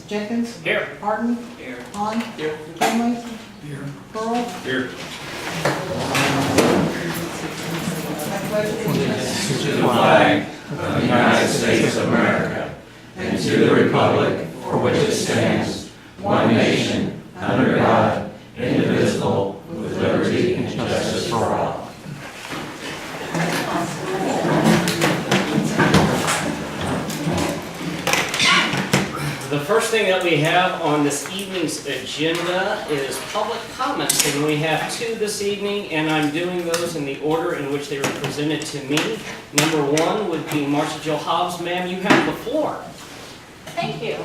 Jenkins? Here. Harden? Here. Han? Here. McKinley? Here. Pearl? Here. I pledge allegiance To the flag of the United States of America and to the republic for which it stands, one nation, under God, indivisible, with liberty and justice for all. The first thing that we have on this evening's agenda is public comments, and we have two this evening, and I'm doing those in the order in which they were presented to me. Number one would be Marcia Jill Hobbs. Ma'am, you have the floor. Thank you.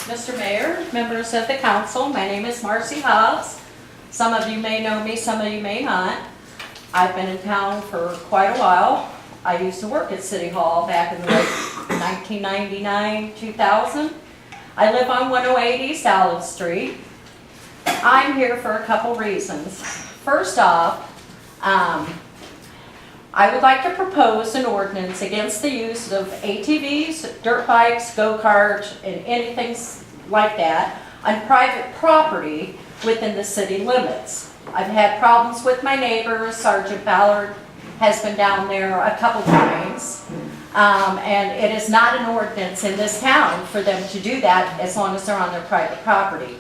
Mr. Mayor, members of the council, my name is Marcy Hobbs. Some of you may know me, some of you may not. I've been in town for quite a while. I used to work at City Hall back in the late 1999, 2000. I live on 108 East Olive Street. I'm here for a couple reasons. First off, I would like to propose an ordinance against the use of ATVs, dirt bikes, go-karts, and anything like that on private property within the city limits. I've had problems with my neighbor, Sergeant Ballard has been down there a couple times. And it is not an ordinance in this town for them to do that as long as they're on their private property.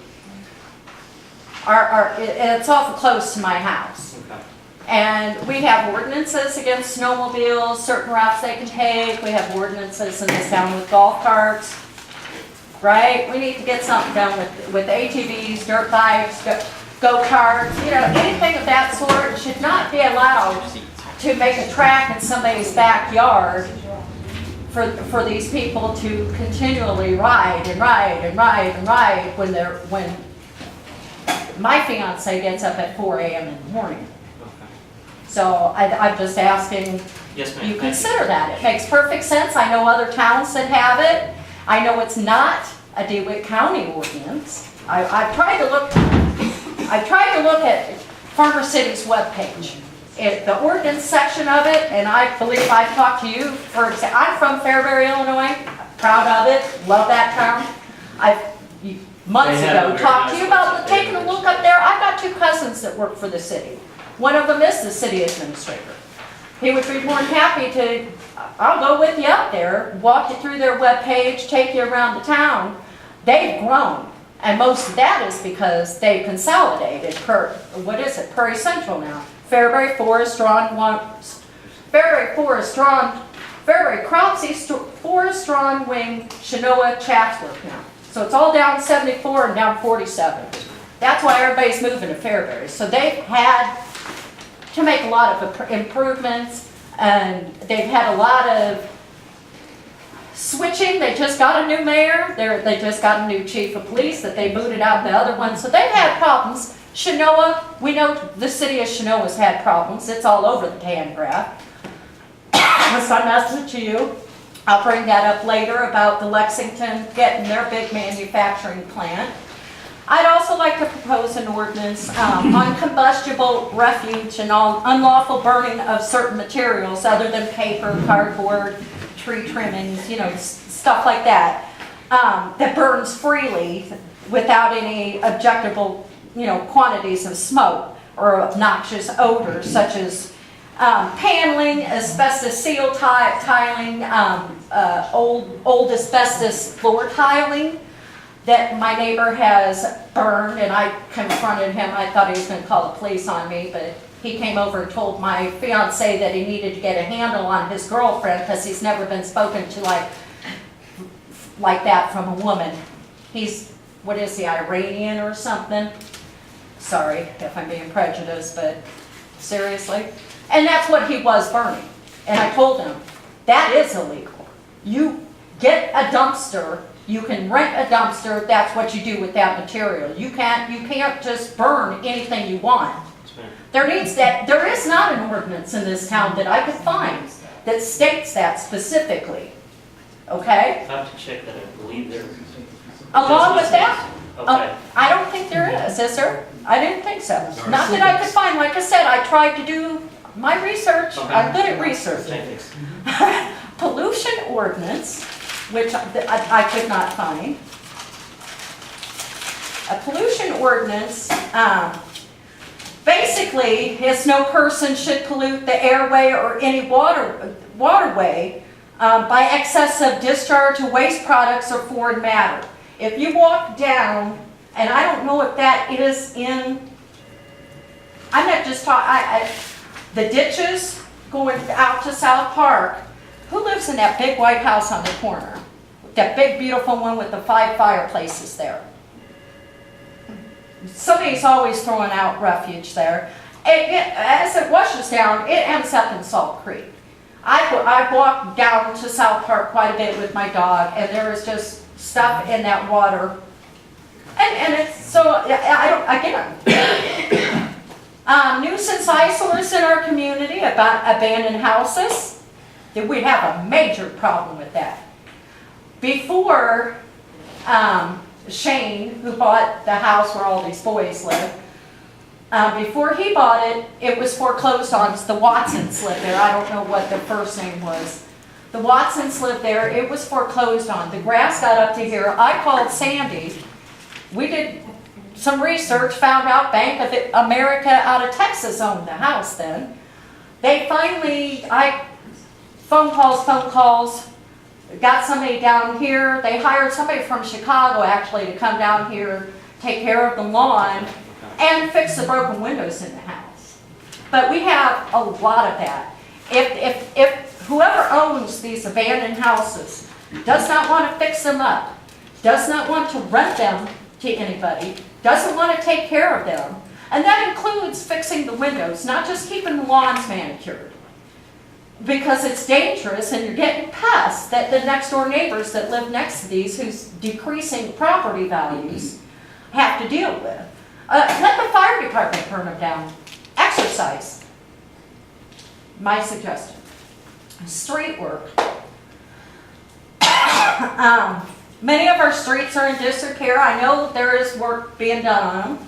It's awful close to my house. Okay. And we have ordinances against snowmobiles, certain routes they can take. We have ordinances in this town with golf carts, right? We need to get something done with ATVs, dirt bikes, go-karts, you know, anything of that sort should not be allowed to make a track in somebody's backyard for these people to continually ride and ride and ride and ride when my fiance gets up at 4 a.m. in the morning. Okay. So I'm just asking Yes, ma'am. you Thank you. consider that. It makes perfect sense. I know other towns that have it. I know it's not a DeWitt County ordinance. I've tried to look at Farmer City's webpage. The ordinance section of it, and I believe I've talked to you, I'm from Fairbury, Illinois, proud of it, love that town. Months They have ago, a very talked to nice you about website. taking a look up there. I've got two cousins that work for the city. One of them is the city administrator. He would be more than happy to, I'll go with you up there, walk you through their webpage, take you around the town. They've grown, and most of that is because they consolidated Prairie Central now. Fairbury, Forest, Cropsey, Forest, Ron, Wing, Chenoa, Chatsworth now. So it's all down 74 and down 47. That's why everybody's moving to Fairbury. So they've had to make a lot of improvements, and they've had a lot of switching. They just got a new mayor. They just got a new chief of police that they booted out the other one. So they've had problems. Chenoa, we know the city of Chenoa's had problems. It's all over the Tangraph. So I messaged to you. I'll bring that up later about the Lexington getting their big manufacturing plant. I'd also like to propose an ordinance on combustible refuse and all unlawful burning of certain materials other than paper, cardboard, tree trimmings, you know, stuff like that, that burns freely without any objectable, you know, quantities of smoke or obnoxious odors such as paneling, asbestos seal tiling, old asbestos floor tiling that my neighbor has burned, and I confronted him. I thought he was going to call the police on me, but he came over and told my fiance that he needed to get a handle on his girlfriend because he's never been spoken to like that from a woman. He's, what is he, Iranian or something? Sorry if I'm being prejudiced, but seriously. And that's what he was burning. And I told him, that is illegal. You get a dumpster, you can rent a dumpster, that's what you do with that material. You can't just burn anything you want. There is not an ordinance in this town that I could find that states that specifically. Okay? I have to check that. I believe there. Along with that, Okay. I don't think there is there? I didn't think so. Not that I could find. Like I said, I tried to do my research. Okay. I'm good at research. Thanks. Pollution ordinance, which I could not find. A pollution ordinance, basically, is no person should pollute the airway or any waterway by excessive discharge of waste products or foreign matter. If you walk down, and I don't know if that is in, I'm not just talking, the ditches going out to South Park, who lives in that big white house on the corner? That big beautiful one with the 5 fireplaces there. Somebody's always throwing out refuge there. As it washes down, it ends up in Salt Creek. I walk down to South Park quite a bit with my dog, and there is just stuff in that water. And it's so, I don't, again. Nuisance eyesores in our community, about abandoned houses. We have a major problem with that. Before Shane, who bought the house where all these boys live, before he bought it, it was foreclosed on. The Watsons lived there. I don't know what the first name was. The Watsons lived there. It was foreclosed on. The grass got up to here. I called Sandy. We did some research, found out Bank of America out of Texas owned the house then. They finally, phone calls, got somebody down here. They hired somebody from Chicago actually to come down here, take care of the lawn, and fix the broken windows in the house. But we have a lot of that. If whoever owns these abandoned houses does not want to fix them up, does not want to rent them to anybody, doesn't want to take care of them, and that includes fixing the windows, not just keeping the lawns manicured, because it's dangerous and you're getting pests that the next door neighbors that live next to these, whose decreasing property values, have to deal with. Let the fire department burn them down. Exercise. My suggestion. Street work. Many of our streets are in disrepair. I know there is work being done on them.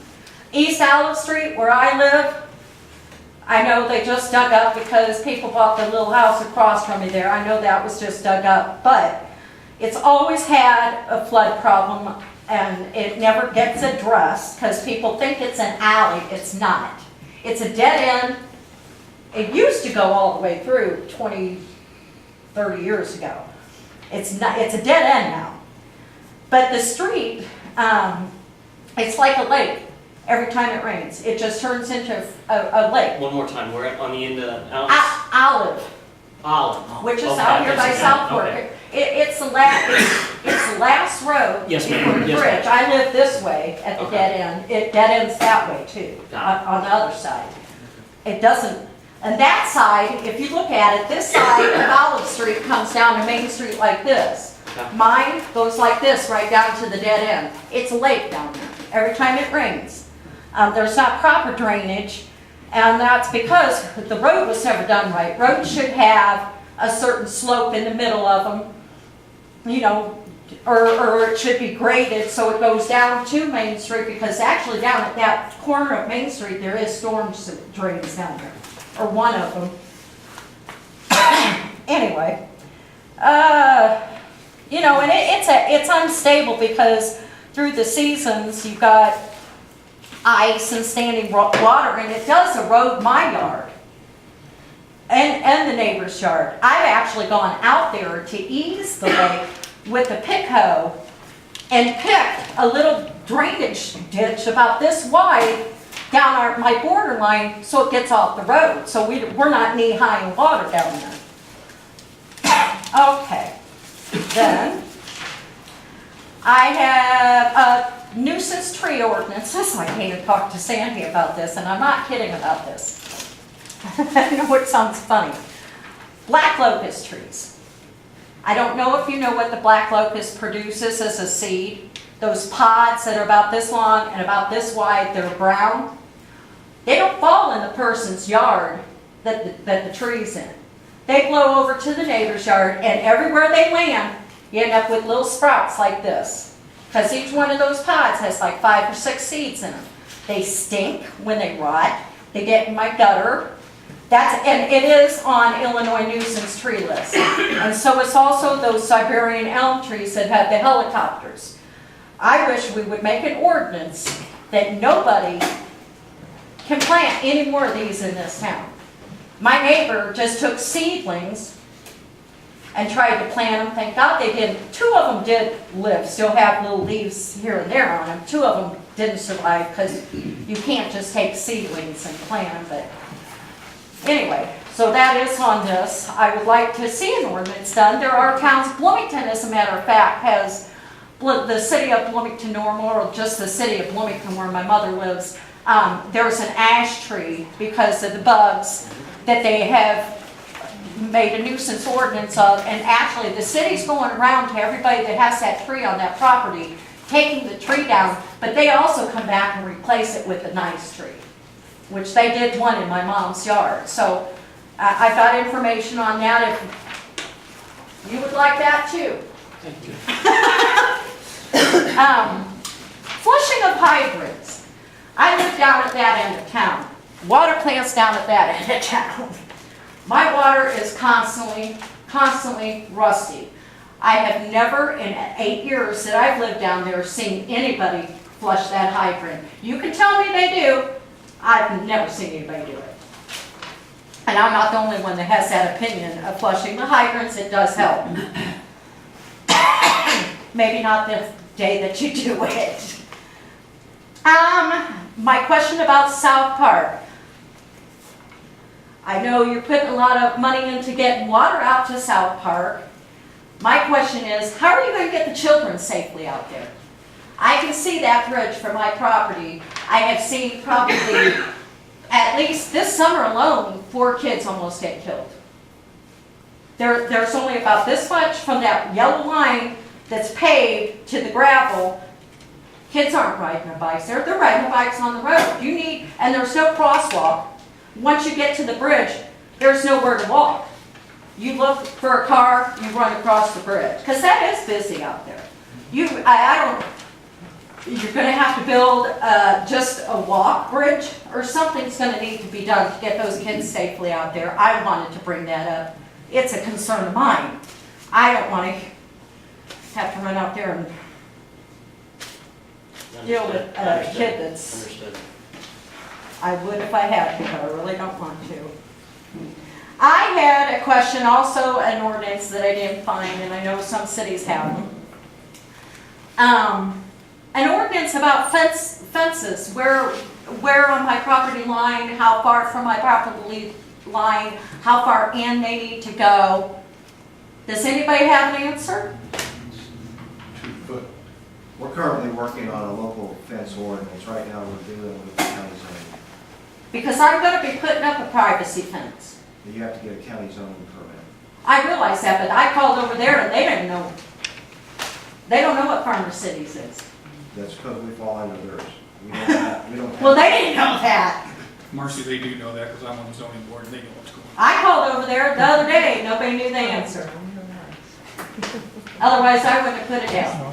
East Olive Street, where I live, I know they just dug up because people bought the little house across from me there. I know that was just dug up, but it's always had a flood problem and it never gets addressed because people think it's an alley. It's not. It's a dead end. It used to go all the way through 20, 30 years ago. It's not. It's a dead end now. But the street, it's like a lake. Every time it rains, it just turns into a lake. One more time, we're on the end of Olive, Olive. which is out here by Southport. Okay. It's the last road Yes, ma'am. before the Yes, bridge. ma'am. I live this way at the Okay. dead end. It dead ends that way too, on the other side. It doesn't, and that side, if you look at it, this side of Olive Street comes down to Main Street like this. Okay. Mine goes like this right down to the dead end. It's a lake down there every time it rains. There's not proper drainage, and that's because the road was never done right. Roads should have a certain slope in the middle of them, you know, or it should be graded so it goes down to Main Street, because actually down at that corner of Main Street there is storm drains down there, or one of them. Anyway, you know, and it's unstable because through the seasons you've got ice and standing water, and it does erode my yard and the neighbor's yard. I've actually gone out there to ease the lake with a pick hoe and picked a little drainage ditch about this wide down my borderline so it gets off the road, so we're not knee-high in water down there. Okay, then I have nuisance tree ordinances. I came to talk to Sandy about this, and I'm not kidding about this. I know it sounds funny. Black locust trees. I don't know if you know what the black locust produces as a seed. Those pods that are about this long and about this wide, they're brown. They don't fall in the person's yard that the tree's in. They blow over to the neighbor's yard, and everywhere they land, you end up with little sprouts like this. Because each one of those pods has like 5 or 6 seeds in them. They stink when they rot. They get in my gutter. And it is on Illinois nuisance tree list. And so it's also those Siberian elm trees that have the helicopters. I wish we would make an ordinance that nobody can plant any more of these in this town. My neighbor just took seedlings and tried to plant them. Thank God they didn't. 2 of them did live, still have little leaves here and there on them. 2 of them didn't survive because you can't just take seedlings and plant them. But anyway, so that is on this. I would like to see an ordinance done. There are towns, Bloomington, as a matter of fact, has the city of Bloomington Normal, or just the city of Bloomington where my mother lives. There's an ash tree because of the bugs that they have made a nuisance ordinance of, and actually the city's going around to everybody that has that tree on that property, taking the tree down, but they also come back and replace it with a nice tree, which they did one in my mom's yard. So I've got information on that if you would like that too. Thank you. Flushing of hydrants. I live down at that end of town. Water plant's down at that end of town. My water is constantly rusty. I have never, in 8 years that I've lived down there, seen anybody flush that hydrant. You can tell me they do. I've never seen anybody do it. And I'm not the only one that has that opinion of flushing the hydrants. It does help. Maybe not the day that you do it. My question about South Park. I know you're putting a lot of money into getting water out to South Park. My question is, how are you going to get the children safely out there? I can see that bridge from my property. I have seen probably, at least this summer alone, 4 kids almost get killed. There's only about this much from that yellow line that's paved to the gravel. Kids aren't riding their bikes there. They're riding their bikes on the road. And there's no crosswalk. Once you get to the bridge, there's nowhere to walk. You look for a car, you run across the bridge, because that is busy out there. You're going to have to build just a walk bridge, or something's going to need to be done to get those kids safely out there. I wanted to bring that up. It's a concern of mine. I don't want to have to run out there and deal with a kid that's... Understood. I would if I had to, but I really don't want to. I had a question, also an ordinance that I didn't find, and I know some cities have them. An ordinance about fences, where on my property line, how far from my property line, how far in they need to go. Does anybody have an answer? 2 foot. We're currently working on a local fence ordinance. Right now, we're dealing with the county zoning. Because I'm going to be putting up a privacy fence. You have to get a county zoning permit. I realize that, but I called over there and they didn't know. They don't know what Farmer Cities is. That's because we fall under theirs. We don't have. Well, they didn't know that. Marcy, they do know that because I'm on the zoning board and they know what's going on. I called over there the other day, nobody knew the answer. Otherwise, I wouldn't have put it down.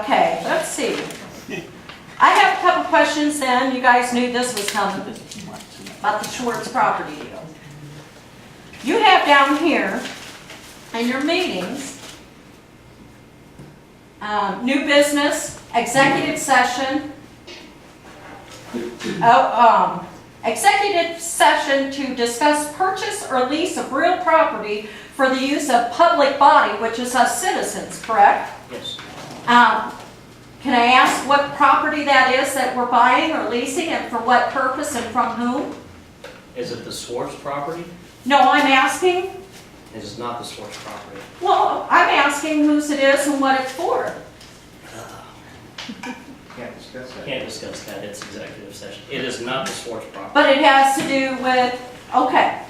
Okay, let's see. I have a couple questions then. You guys knew this was coming about the Schwartz property deal. You have down here in your meetings, new business, executive session, executive session to discuss purchase or lease of real property for the use of public body, which is us citizens, correct? Yes. Can I ask what property that is that we're buying or leasing, and for what purpose and from whom? Is it the Swartz property? No, I'm asking, It is not the Swartz property. well, I'm asking whose it is and what it's for. Can't discuss that. Can't discuss that, it's executive session. It is not the Swartz property. But it has to do with, okay.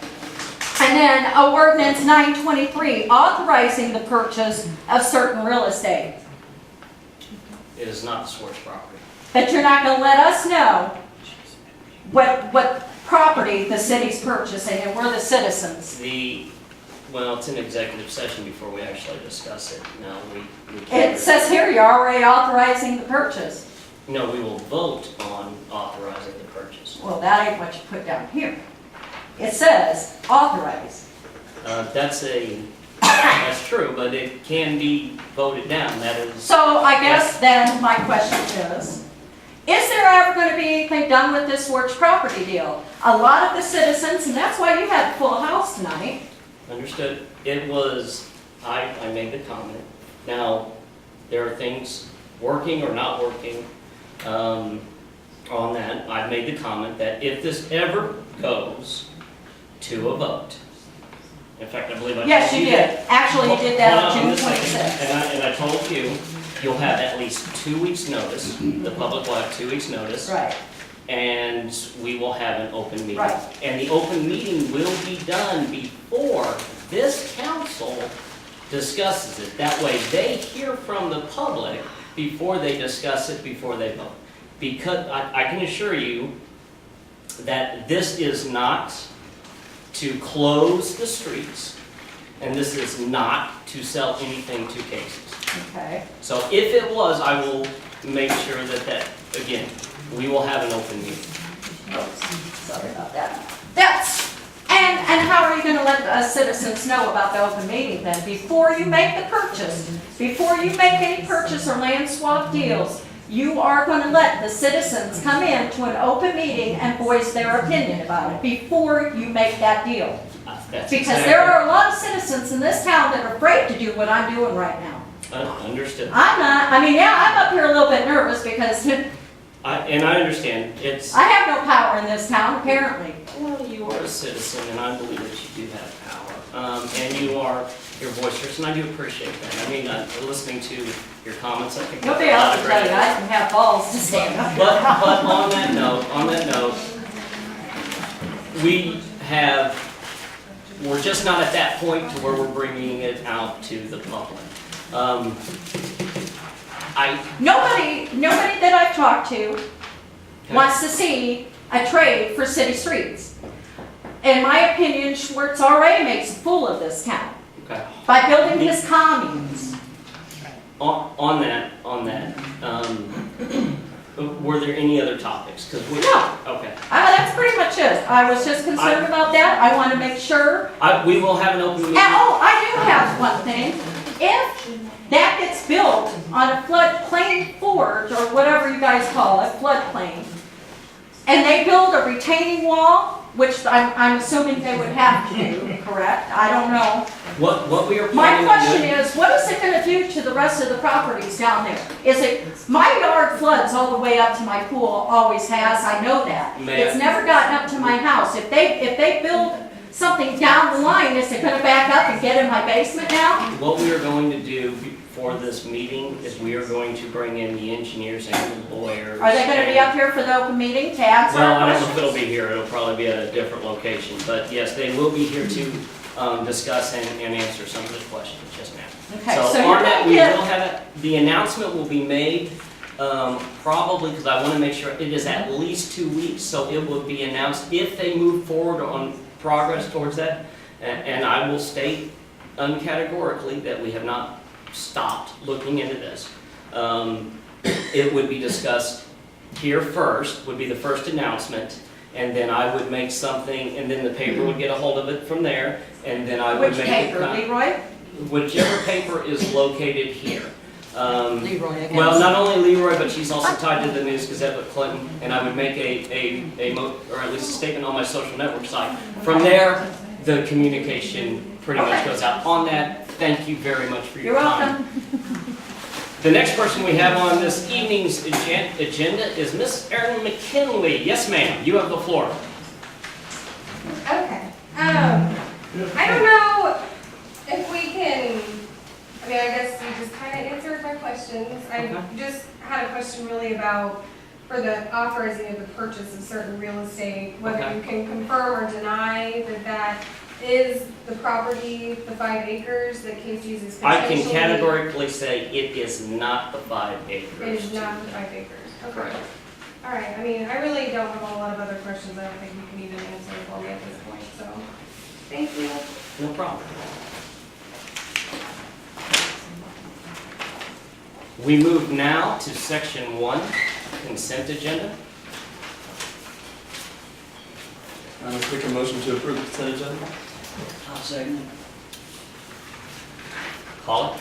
And then ordinance 923, authorizing the purchase of certain real estate. It is not the Swartz property. But you're not going to let us know what property the city's purchasing, and we're the citizens. Well, it's an executive session before we actually discuss it. No, we It can't. says here you're already authorizing the purchase. No, we will vote on authorizing the purchase. Well, that ain't what you put down here. It says authorize. That's a That's true, but it can be voted down, that is. So I guess then my question is there ever going to be anything done with this Wirtz property deal? A lot of the citizens, and that's why you had a full house tonight. Understood. It was, I made the comment. Now, there are things working or not working on that. I made the comment that if this ever goes to a vote, in fact, I believe I told you Yes, you did. Actually, you did that on Hold June just a second. 26th. And I told you, you'll have at least 2 weeks' notice. The public will have 2 weeks' notice. Right. And we will have an open meeting. Right. And the open meeting will be done before this council discusses it. That way, they hear from the public before they discuss it, before they vote. Because I can assure you that this is not to close the streets, and this is not to sell anything to cases. Okay. So if it was, I will make sure that, again, we will have an open meeting. Oops, sorry about that. And how are you going to let us citizens know about the open meeting then? Before you make the purchase, before you make any purchase or land swap deals, you are going to let the citizens come in to an open meeting and voice their opinion about it before you make that deal. That's Because there are a lot of citizens in this town that are afraid to do what I'm doing right now. Understood. I'm not, I mean, yeah, I'm up here a little bit nervous because And I understand, it's, I have no power in this town, apparently. well, you are a citizen, and I believe that you do have power. And you're boisterous, and I do appreciate that. I mean, listening to your comments, I think that's Nobody a lot else of will tell you, great. I can have balls to stand up here. But on that note, we're just not at that point to where we're bringing it out to the public. Nobody that I've talked to wants to see a trade for city streets. In my opinion, Schwartz already makes a fool of this town Okay. by building his communes. On that, were there any other topics? 'Cause No. Okay. That's pretty much it. I was just concerned about that. I want to make sure. We will have an open meeting. And, I do have one thing. If that gets built on a floodplain forge, or whatever you guys call it, floodplain, and they build a retaining wall, which I'm assuming they would have to do, correct? I don't know. What we are My planning on question doing. is, what is it gonna do to the rest of the properties down there? Is it, my yard floods all the way up to my pool, always has, I know that. May I- It's never gotten up to my house. If they build something down the line, is it gonna back up and get in my basement now? What we are going to do before this meeting is we are going to bring in the engineers and the lawyers. Are they gonna be up here for the open meeting to answer Well, our I don't know if questions? it'll be here, it'll probably be at a different location, but yes, they will be here to discuss and answer some of the questions, yes ma'am. Okay, So so you're on that, gonna we get, will have it, the announcement will be made, probably, because I want to make sure it is at least 2 weeks, so it will be announced if they move forward on progress towards that. And I will state uncategorically that we have not stopped looking into this. It would be discussed here first, would be the first announcement, and then I would make something, and then the paper would get a hold of it from there, and then I would which make paper, it. Leroy? Whichever paper is located here. Leroy, I guess. Well, not only Leroy, but she's also tied to the News Gazette with Clinton, and I would make or at least a statement on my social network site. From there, the communication pretty much Okay. goes out. On that, thank you very much for your You're time. welcome. The next person we have on this evening's agenda is Miss Erin McKinley. Yes, ma'am, you have the floor. Okay. I don't know if we can, I mean, I guess you just kind of answered my questions. I just had a question really about, for the authorizing of the purchase of certain real estate, whether Okay. you can confirm or deny that that is the property, the 5 acres that Casey's is I potentially. can categorically say it is not the 5 acres. It is not the 5 acres. Okay. Correct. All right, I mean, I really don't have a lot of other questions I don't think you can even answer for me at this point, so, thank you. No problem. We move now to section 1, consent agenda. Let's make a motion to approve the consent agenda. I'll second Call it?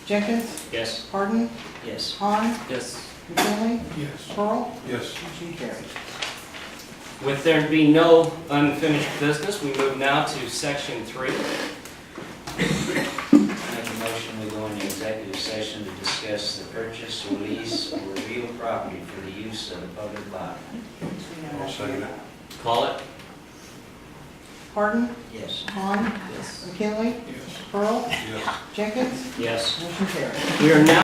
Jenkins, Yes. Harden, Yes. Han, Yes. McKinley, Yes. Pearl, Yes. motion carried. With there being no unfinished business, we move now to section 3. Make a motion, we go into executive session to discuss the purchase or lease or real property for the use of the public body. I'll second it. Call it? Harden, Yes. Han, Yes. McKinley, Yes. Pearl, Yes. Jenkins, Yes. motion carried. We are now